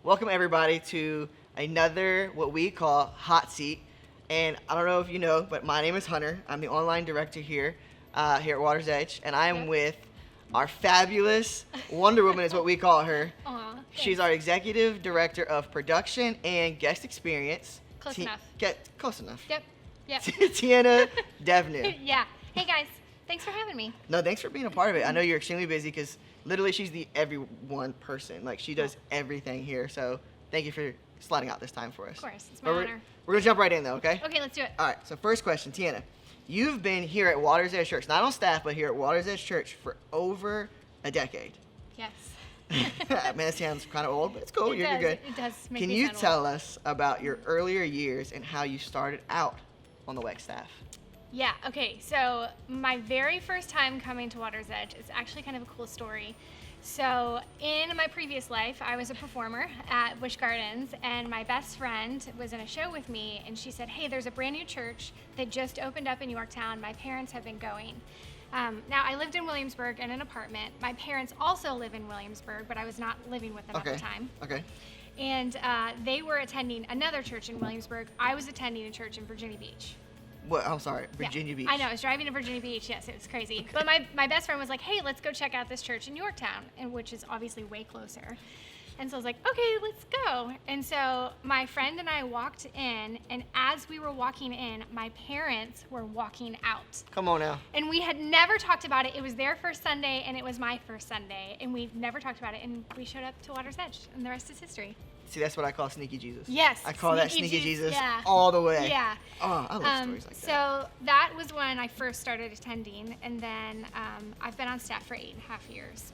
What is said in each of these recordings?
welcome everybody to another what we call hot seat. And I don't know if you know, but my name is Hunter. I'm the online director here at Water's Edge, and I am with our fabulous Wonder Woman, is what we call her. Aw, She's our executive director of production and guest experience. Close enough. Close enough. Yep. Teanna Devnew. Yeah. Hey guys, thanks for having me. No, thanks for being a part of it. I know you're extremely busy because literally she's the everyone person. Like, she does everything here. So thank you for sliding out this time for us. Of course, it's my honor. We're going to jump right in, though, okay? Okay, let's do it. All right, so first question, Teanna. You've been here at Water's Edge Church, not on staff, but here at Water's Edge Church for over a decade. Yes. Man, that sounds kind of old, but it's cool. You're good. It does make Can me you sound tell old. us about your earlier years and how you started out on the WEC staff? Yeah, okay, so my very first time coming to Water's Edge is actually kind of a cool story. So in my previous life, I was a performer at Busch Gardens, and my best friend was in a show with me, and she said, hey, there's a brand new church that just opened up in Yorktown. My parents have been going. Now, I lived in Williamsburg in an apartment. My parents also live in Williamsburg, but I was not living with them at the time. Okay. And they were attending another church in Williamsburg. I was attending a church in Virginia Beach. What? I'm sorry, Virginia Beach. I know, I was driving to Virginia Beach, yes, it was crazy. Okay. But my best friend was like, hey, let's go check out this church in Yorktown, and which is obviously way closer. And so I was like, okay, let's go. And so my friend and I walked in, and as we were walking in, my parents were walking out. Come on now. And we had never talked about it. It was their first Sunday, and it was my first Sunday, and we've never talked about it, and we showed up to Water's Edge, and the rest is history. See, that's what I call sneaky Jesus. Yes. I call that sneaky Jesus yeah. all the way. Yeah. Oh, I love stories like that. So that was when I first started attending, and then I've been on staff for 8.5 years.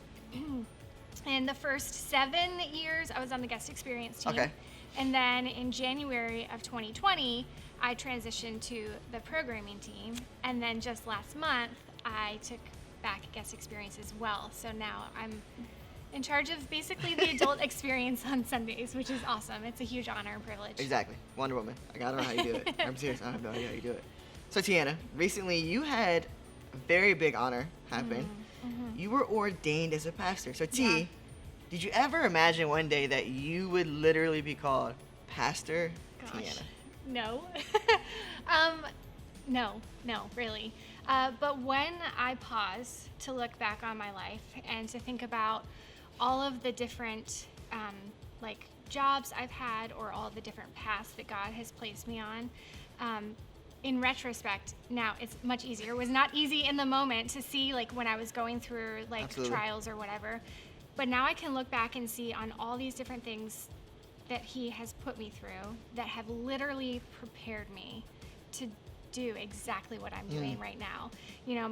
In the first 7 years, I was on the guest experience team. Okay. And then in January of 2020, I transitioned to the programming team. And then just last month, I took back guest experience as well. So now I'm in charge of basically the adult experience on Sundays, which is awesome. It's a huge honor and privilege. Exactly. Wonder Woman. I don't know how you do it. I'm serious. I have no idea how you do it. So, Teanna, recently you had a very big honor happen. You were ordained as a pastor. So, Yeah. Did you ever imagine one day that you would literally be called Pastor Gosh. Teanna? No. No, really. But when I pause to look back on my life and to think about all of the different jobs I've had, or all the different paths that God has placed me on, in retrospect, now it's much easier. It was not easy in the moment to see when I was going through Absolutely. trials or whatever. But now I can look back and see on all these different things that He has put me through that have literally prepared me to do exactly what I'm doing right now. You know,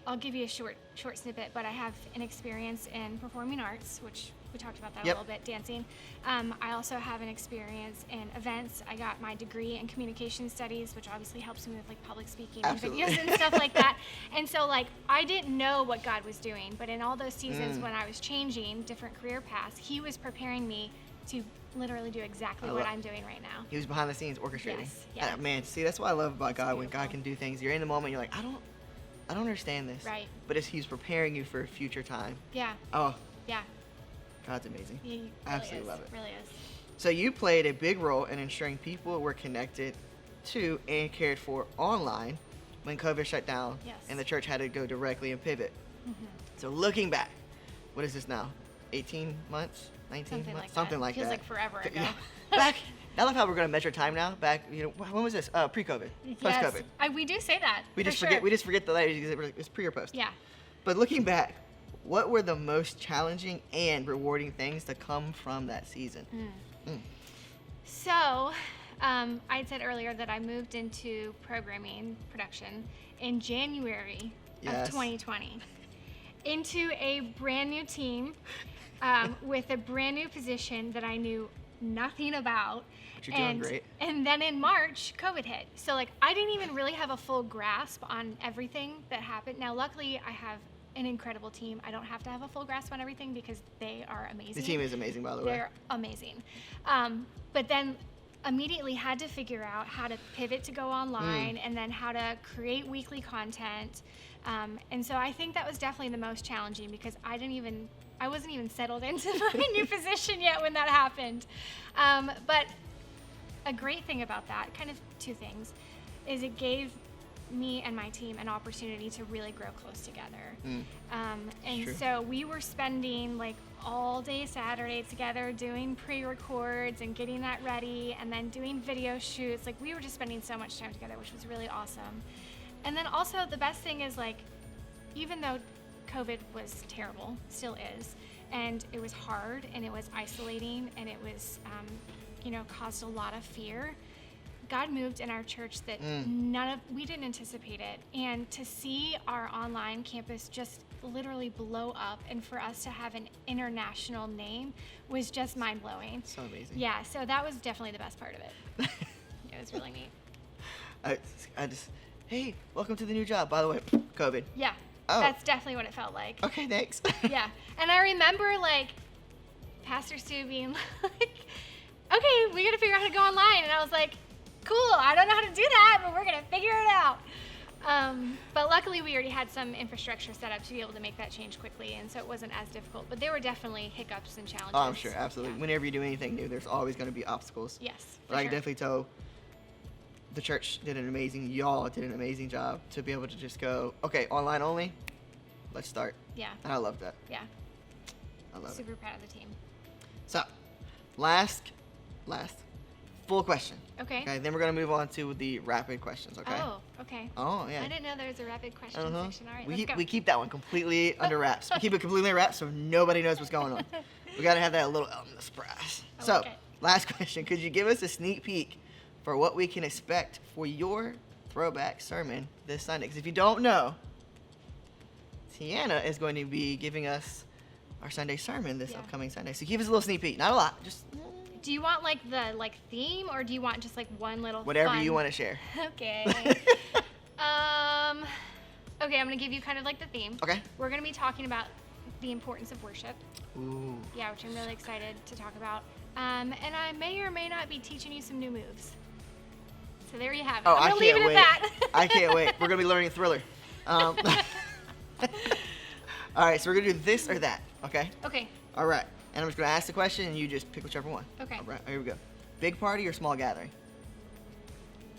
I'll give you a short snippet, but I have an experience in performing arts, which we talked about that a little bit, dancing. I also have an experience in events. I got my degree in communication studies, which obviously helps me with public speaking and videos and stuff like that. And so I didn't know what God was doing, but in all those seasons when I was changing different career paths, He was preparing me to literally do exactly what I'm doing right now. He was behind the scenes orchestrating. Yes, yeah. Man, see, that's what I love about God. When beautiful. God can do things, you're in the moment, you're like, I don't understand this. Right. But He's preparing you for a future time. Yeah. Oh, Yeah. God's amazing. He really Absolutely is. love it. Really is. So you played a big role in ensuring people were connected to and cared for online when COVID shut down Yes. and the church had to go directly and pivot. So looking back, what is this now? 18 months? 19 Something months? like Something that. like Feels that. like forever ago. Yeah. Back, I love how we're going to measure time now. Back, when was this? Pre-COVID, post-COVID. Yes. We do say that. We for just sure. forget. We just forget the letters because it's pre or post. Yeah. But looking back, what were the most challenging and rewarding things to come from that season? So, I said earlier that I moved into programming production in January Yes. of 2020 into a brand new team with a brand new position that I knew nothing about. But you're doing great. And then in March, COVID hit. So I didn't even really have a full grasp on everything that happened. Now, luckily, I have an incredible team. I don't have to have a full grasp on everything because they are amazing. The team is amazing, by the way. They're amazing. But then immediately had to figure out how to pivot to go online and then how to create weekly content. And so I think that was definitely the most challenging because I didn't even I wasn't even settled into my new position yet when that happened. But a great thing about that, kind of two things, is it gave me and my team an opportunity to really grow close together. And True. so we were spending like all day Saturday together doing pre-records and getting that ready and then doing video shoots. Like we were just spending so much time together, which was really awesome. And then also the best thing is like, even though COVID was terrible, still is, and it was hard and it was isolating and it was, caused a lot of fear, God moved in our church that we didn't anticipate it. And to see our online campus just literally blow up and for us to have an international name was just mind blowing. So amazing. Yeah, so that was definitely the best part of it. It was really neat. I just, hey, welcome to the new job. By the way, COVID. Yeah, Oh. that's definitely what it felt like. Okay, thanks. Yeah, and I remember like Pastor Stu being like, okay, we gotta figure out how to go online. And I was like, cool, I don't know how to do that, but we're gonna figure it out. But luckily we already had some infrastructure set up to be able to make that change quickly, and so it wasn't as difficult. But there were definitely hiccups and challenges. Oh, I'm sure, absolutely. Yeah. Whenever you do anything new, there's always going to be obstacles. Yes, But for I can sure. definitely tell the church did an amazing, y'all did an amazing job to be able to just go, okay, online only, let's start. Yeah, And I love that. yeah, I love it. super proud of the team. So, last full question. Okay. Okay, then we're going to move on to the rapid questions, okay? Oh, okay. Oh, yeah. I didn't know there was a rapid question Uh-huh. section. All right, we, let's keep, go. we keep that one completely under wraps. We keep it completely under wraps so nobody knows what's going on. We got to have that little element of surprise. I So, like it. last question. Could you give us a sneak peek for what we can expect for your throwback sermon this Sunday? Because if you don't know, Teanna is going to be giving us our Sunday sermon this Yeah. upcoming Sunday. So give us a little sneak peek. Not a lot. Just Do you want like the theme, or do you want just like one little whatever fun- you want to share. Okay. Okay, I'm gonna give you kind of like the theme. Okay. We're gonna be talking about the importance of worship. Ooh. Yeah, which I'm really excited to talk about. And I may or may not be teaching you some new moves. So there you have it. Oh, I'm I gonna can't leave it wait. at that. I can't wait. We're going to be learning Thriller. All right, so we're going to do this or that, okay? Okay. All right. And I'm just going to ask the question, and you just pick whichever one. Okay. All right, here we go. Big party or small gathering?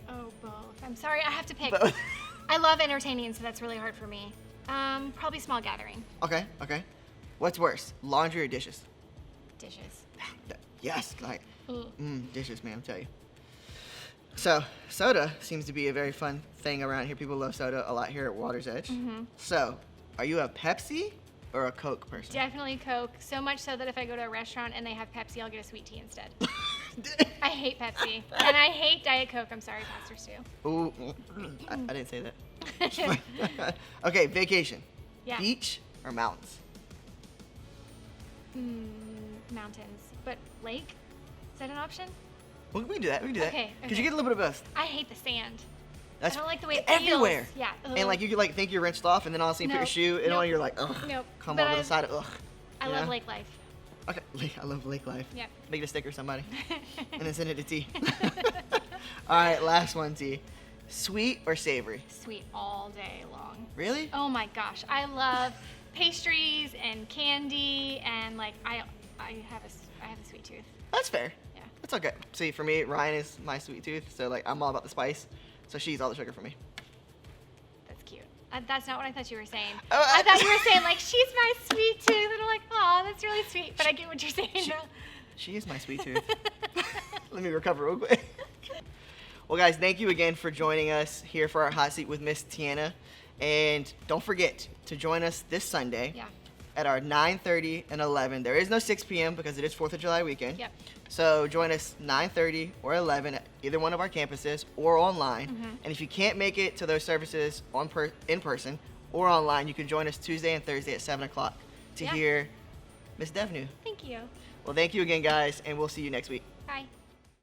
Oh, both. I'm sorry, I have to pick. Both. I love entertaining, so that's really hard for me. Probably small gathering. Okay. What's worse, laundry or dishes? Dishes. Yes, like, Ugh. dishes, man, I'm telling you. So, soda seems to be a very fun thing around here. People love soda a lot here at Water's Edge. Mhm. So, are you a Pepsi or a Coke person? Definitely Coke. So much so that if I go to a restaurant and they have Pepsi, I'll get a sweet tea instead. I hate Pepsi. And I hate Diet Coke. I'm sorry, Pastor Stu. Ooh, I didn't say that. Okay, vacation. Yeah. Beach or mountains? Mountains. But lake? Is that an option? Well, we can do that. Because Okay, you okay. get a little bit of both. I hate the sand. That's I don't like the way it everywhere. feels. Yeah. And like you could like think you're wrenched off, and then all of a sudden you put your shoe, and all Nope. you're like, ugh, Nope. come But over the I've- side of ugh. I you love know? lake life. Okay, I love lake life. Yep. Make it a sticker, somebody, and then send it to T. All right, last one, T. Sweet or savory? Sweet all day long. Really? Oh my gosh, I love pastries and candy, and like I have a sweet tooth. That's fair. Yeah. That's okay. See, for me, Ryan is my sweet tooth, so like I'm all about the spice. So she's all the sugar for me. That's cute. That's not what I thought you were saying. Oh, I thought you were saying like she's my sweet tooth, and I'm like, oh, that's really sweet. But I get what you're saying now. She is my sweet tooth. Let me recover real quick. Well, guys, thank you again for joining us here for our hot seat with Miss Teanna. And don't forget to join us this Sunday Yeah. at our 9:30 and 11. There is no 6 p.m. because it is 4th of July weekend. Yep. So join us 9:30 or 11 at either one of our campuses or online. And if you can't make it to those services in person or online, you can join us Tuesday and Thursday at 7 o'clock to Yeah. hear Miss Devnew. Thank you. Well, thank you again, guys, and we'll see you next week. Bye.